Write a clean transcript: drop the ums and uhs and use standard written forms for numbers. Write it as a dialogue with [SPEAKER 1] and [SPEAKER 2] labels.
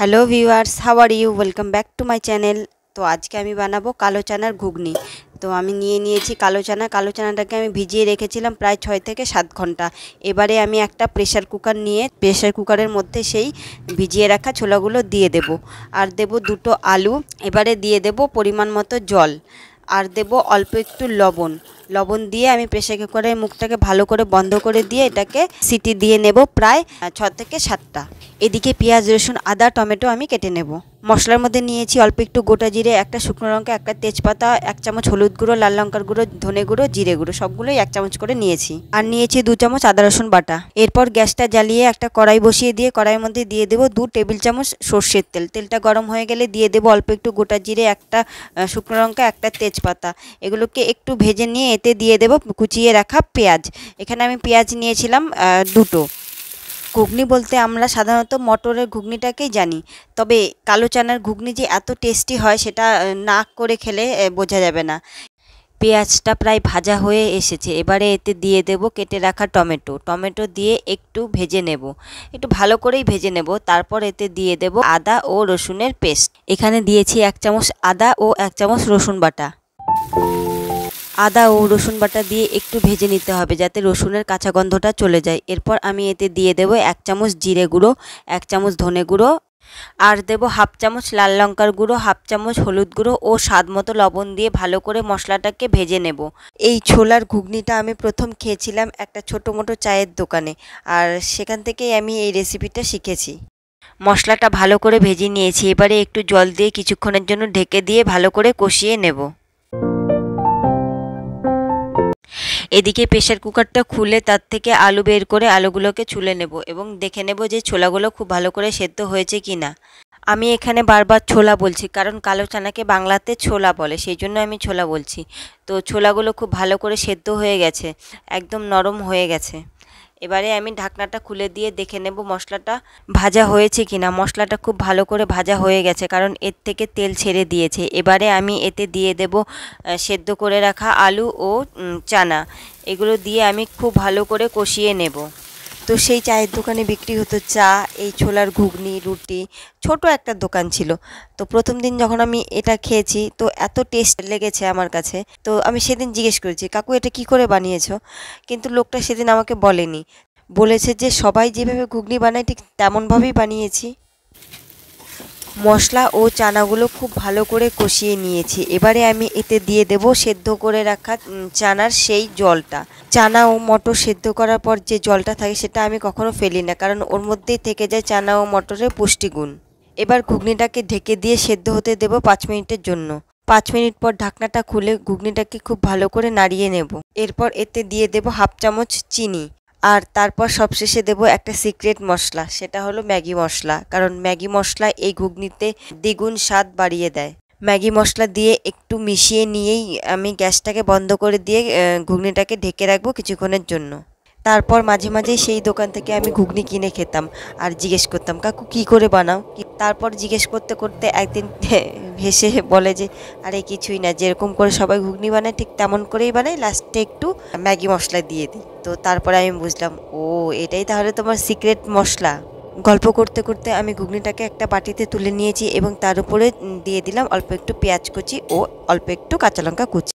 [SPEAKER 1] Hello viewers, how are you? Welcome back to my channel. তো আজকে আমি বানাবো কালো চানার ঘুগনি। তো আমি নিয়েছি কালো চানাটাকে আমি ভিজিয়ে রেখেছিলাম প্রায় 6 থেকে 7 ঘন্টা। এবারে আমি একটা প্রেসার কুকার নিয়ে প্রেসার কুকারের মধ্যে সেই ভিজিয়ে রাখা ছোলাগুলো দিয়ে দেব, আর দেব দুটো আলু। এবারে দিয়ে দেব পরিমাণ মতো জল, আর দেব অল্প একটু লবণ দিয়ে আমি প্রেসার কুকারের মুখটাকে ভালো করে বন্ধ করে দিয়ে এটাকে সিটি দিয়ে নেব প্রায় 6 থেকে 7টা। এদিকে পেঁয়াজ, রসুন, আদা, টমেটো আমি কেটে নেব। মশলার মধ্যে নিয়েছি অল্প একটু গোটা জিরে, একটা শুকনো লঙ্কা, একটা তেজপাতা, 1 চামচ হলুদ গুঁড়ো, লাল লঙ্কার গুঁড়ো, ধনে গুঁড়ো, জিরে গুঁড়ো, সবগুলোই 1 চামচ করে নিয়েছি। আর নিয়েছি 2 চামচ আদা রসুন বাটা। এরপর গ্যাসটা জ্বালিয়ে একটা কড়াই বসিয়ে দিয়ে কড়াইয়ের মধ্যে দিয়ে দেবো 2 টেবিল চামচ সর্ষের তেল। তেলটা গরম হয়ে গেলে দিয়ে দেবো অল্প একটু গোটা জিরে, একটা শুকনো লঙ্কা, একটা তেজপাতা। এগুলোকে একটু ভেজে নিয়ে এতে দিয়ে দেবো কুচিয়ে রাখা পেঁয়াজ। এখানে আমি পেঁয়াজ নিয়েছিলাম 2টো। ঘুগনি বলতে আমরা সাধারণত মটরের ঘুগনিটাকেই জানি, তবে কালো চানার ঘুগনি যে এত টেস্টি হয় সেটা না করে খেলে বোঝা যাবে না। পেঁয়াজটা প্রায় ভাজা হয়ে এসেছে, এবারে এতে দিয়ে দেব কেটে রাখা টমেটো দিয়ে একটু ভেজে নেব, একটু ভালো করেই ভেজে নেব। তারপর এতে দিয়ে দেব আদা ও রসুনের পেস্ট। এখানে দিয়েছি 1 চামচ আদা ও 1 চামচ রসুন বাটা। আদা ও রসুন বাটা দিয়ে একটু ভেজে নিতে হবে যাতে রসুনের কাঁচা গন্ধটা চলে যায়। এরপর আমি এতে দিয়ে দেব 1 চামচ জিরে গুঁড়ো, 1 চামচ ধনে গুঁড়ো, আর দেব 1/2 চামচ লাল লঙ্কার গুঁড়ো, 1/2 চামচ হলুদ গুঁড়ো ও স্বাদ মতো লবণ দিয়ে ভালো করে মশলাটাকে ভেজে নেব। এই ছোলার ঘুগনিটা আমি প্রথম খেয়েছিলাম একটা ছোটো মোটো চায়ের দোকানে, আর সেখান থেকেই আমি এই রেসিপিটা শিখেছি। মশলাটা ভালো করে ভেজে নিয়েছি, এবারে একটু জল দিয়ে কিছুক্ষণের জন্য ঢেকে দিয়ে ভালো করে কষিয়ে নেব। এদিকে প্রেসার কুকারটা খুলে তার থেকে আলু বের করে আলুগুলোকে ছুলে নেব এবং দেখে নেব যে ছোলাগুলো খুব ভালো করে সেদ্ধ হয়েছে কি না। আমি এখানে বারবার ছোলা বলছি কারণ কালো চানাকে বাংলাতে ছোলা বলে, সেই জন্য আমি ছোলা বলছি। তো ছোলাগুলো খুব ভালো করে সেদ্ধ হয়ে গেছে, একদম নরম হয়ে গেছে। এবারে আমি ঢাকনাটা খুলে দিয়ে দেখে নেব মশলাটা ভাজা হয়েছে কিনা। মশলাটা খুব ভালো করে ভাজা হয়ে গেছে কারণ এর থেকে তেল ছেড়ে দিয়েছে। এবারে আমি এতে দিয়ে দেব সেদ্ধ করে রাখা আলু ও চানা। এগুলো দিয়ে আমি খুব ভালো করে কষিয়ে নেব। তো সেই চায়ের দোকানে বিক্রি হতো চা, এই ছোলার ঘুগনি, রুটি, ছোট একটা দোকান ছিল। তো প্রথম দিন যখন আমি এটা খেয়েছি তো এত টেস্ট লেগেছে আমার কাছে। তো আমি সেদিন জিজ্ঞেস করেছি, কাকু এটা কি করে বানিয়েছো? কিন্তু লোকটা সেদিন আমাকে বলেনি, বলেছে যে সবাই যেভাবে ঘুগনি বানায় ঠিক তেমনভাবেই বানিয়েছি। মশলা ও চানাগুলো খুব ভালো করে কষিয়ে নিয়েছি। এবারে আমি এতে দিয়ে দেব সেদ্ধ করে রাখা চানার সেই জলটা। চানা ও মটর সেদ্ধ করার পর যে জলটা থাকে সেটা আমি কখনো ফেলি না, কারণ ওর মধ্যেই থেকে যায় চানা ও মটরের পুষ্টিগুণ। এবার ঘুগনিটাকে ঢেকে দিয়ে সেদ্ধ হতে দেব 5 মিনিটের জন্য। 5 মিনিট পর ঢাকনাটা খুলে ঘুগনিটাকে খুব ভালো করে নাড়িয়ে নেব। এরপর এতে দিয়ে দেব 1/2 চামচ চিনি, আর তারপর সবশেষে দেব একটা সিক্রেট মশলা, সেটা হলো ম্যাগি মশলা, কারণ ম্যাগি মশলা এই ঘুগনিতে দ্বিগুণ স্বাদ বাড়িয়ে দেয়। ম্যাগি মশলা দিয়ে একটু মিশিয়ে নিয়েই আমি গ্যাসটাকে বন্ধ করে দিয়ে ঘুগনিটাকে ঢেকে রাখবো কিছুক্ষণের জন্য। তারপর মাঝে মাঝেই সেই দোকান থেকে আমি ঘুগনি কিনে খেতাম আর জিজ্ঞেস করতাম, কাকু কী করে বানাও? তারপর জিজ্ঞেস করতে করতে একদিন হেসে বলে যে আরে কিছুই না, যেরকম করে সবাই ঘুগনি বানায় ঠিক তেমন করেই বানাই, লাস্টে একটু ম্যাগি মশলা দিয়ে দিই। তো তারপরে আমি বুঝলাম, ও এটাই তাহলে তোমার সিক্রেট মশলা। গল্প করতে করতে আমি ঘুগনিটাকে একটা বাটিতে তুলে নিয়েছি এবং তার উপরে দিয়ে দিলাম অল্প একটু পেঁয়াজ কুচি ও অল্প একটু কাঁচা লঙ্কা কুচি।